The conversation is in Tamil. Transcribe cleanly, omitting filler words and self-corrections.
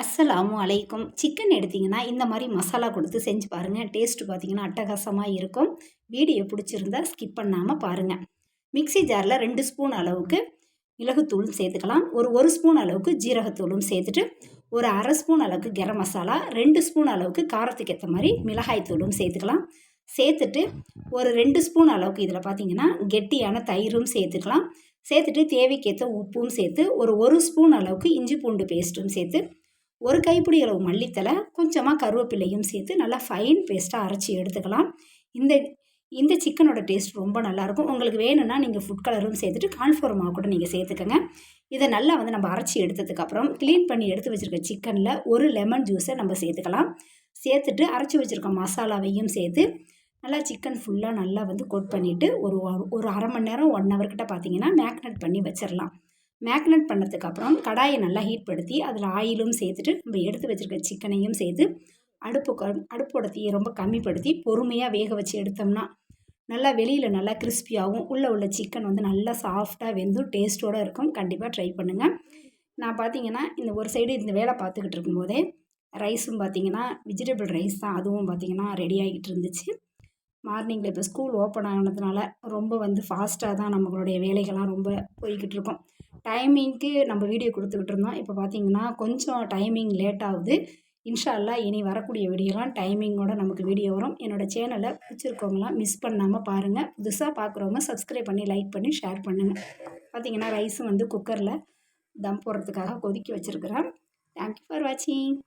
அஸ்ஸலாமு அலைக்கும். சிக்கன் எடுத்தீங்கன்னா இந்த மாதிரி மசாலா கொடுத்து செஞ்சு பாருங்கள். டேஸ்ட்டு பார்த்தீங்கன்னா அட்டகாசமாக இருக்கும். வீடியோ பிடிச்சிருந்தா ஸ்கிப் பண்ணாமல் பாருங்கள். மிக்ஸி ஜாரில் 2 ஸ்பூன் அளவுக்கு மிளகுத்தூளும் சேர்த்துக்கலாம். ஒரு ஸ்பூன் அளவுக்கு ஜீரகத்தூளும் சேர்த்துட்டு ஒரு அரை ஸ்பூன் அளவுக்கு கரம் மசாலா, 2 ஸ்பூன் அளவுக்கு காரத்துக்கு ஏற்ற மாதிரி மிளகாய் தூளும் சேர்த்துக்கலாம். சேர்த்துட்டு ஒரு 2 ஸ்பூன் அளவுக்கு இதில் பார்த்தீங்கன்னா கெட்டியான தயிரும் சேர்த்துக்கலாம். சேர்த்துட்டு தேவைக்கேற்ற உப்பும் சேர்த்து ஒரு ஸ்பூன் அளவுக்கு இஞ்சி பூண்டு பேஸ்ட்டும் சேர்த்து ஒரு கைப்பிடி அளவு மல்லித்தலை, கொஞ்சமாக கருவேப்பிலையும் சேர்த்து நல்லா ஃபைன் பேஸ்ட்டாக அரைச்சி எடுத்துக்கலாம். இந்த இந்த சிக்கனோட டேஸ்ட் ரொம்ப நல்லாயிருக்கும். உங்களுக்கு வேணும்னா நீங்கள் ஃபுட் கலரும் சேர்த்துட்டு கார்ன்ஃப்ளவர் மாவு கூட நீங்கள் சேர்த்துக்கங்க. இதை நல்லா நம்ம அரைச்சி எடுத்ததுக்கப்புறம் க்ளீன் பண்ணி எடுத்து வச்சுருக்க சிக்கனில் ஒரு லெமன் ஜூஸை நம்ம சேர்த்துக்கலாம். சேர்த்துட்டு அரைச்சி வச்சுருக்க மசாலாவையும் சேர்த்து நல்லா சிக்கன் ஃபுல்லாக நல்லா கோட் பண்ணிவிட்டு ஒரு அரை மணி நேரம் 1 ஹவர் கிட்ட பார்த்தீங்கன்னா மேக்னேட் பண்ணி வச்சிடலாம். மேக்னேட் பண்ணதுக்கப்புறம் கடாயை நல்லா ஹீட் படுத்தி அதில் ஆயிலும் சேர்த்துட்டு நம்ம எடுத்து வச்சுருக்க சிக்கனையும் சேர்த்து அடுப்போட தீயை ரொம்ப கம்மிப்படுத்தி பொறுமையாக வேக வச்சு எடுத்தோம்னா நல்லா வெளியில் நல்லா கிறிஸ்பியாகவும் உள்ள சிக்கன் நல்லா சாஃப்டாக வெந்தும் டேஸ்ட்டோடு இருக்கும். கண்டிப்பாக ட்ரை பண்ணுங்கள். நான் பார்த்தீங்கன்னா இந்த ஒரு சைடு இந்த வேலை பார்த்துக்கிட்டு இருக்கும்போதே ரைஸும் பார்த்தீங்கன்னா வெஜிடபிள் ரைஸ் தான், அதுவும் பார்த்தீங்கன்னா ரெடி ஆகிட்டு இருந்துச்சு. மார்னிங்கில் இப்போ ஸ்கூல் ஓப்பன் ஆனதுனால ரொம்ப ஃபாஸ்ட்டாக தான் நம்மளுடைய வேலைகள்லாம் ரொம்ப போய்கிட்டு இருக்கோம். டைமிங்க்கு நம்ம வீடியோ கொடுத்துக்கிட்டு இருந்தோம். இப்போ பார்த்தீங்கன்னா கொஞ்சம் டைமிங் லேட் ஆகுது. இன்ஷா அல்லாஹ் இனி வரக்கூடிய வீடியோலாம் டைமிங்கோட நமக்கு வீடியோ வரும். என்னோடய சேனலை பிடிச்சிருக்கவங்களாம் மிஸ் பண்ணாமல் பாருங்கள். புதுசாக பார்க்குறவங்க சப்ஸ்கிரைப் பண்ணி, லைக் பண்ணி, ஷேர் பண்ணுங்கள். பார்த்தீங்கன்னா ரைஸும் குக்கரில் தம் போடுறதுக்காக கொதிக்க வச்சுருக்கிறேன். தேங்க்யூ ஃபார் வாட்சிங்.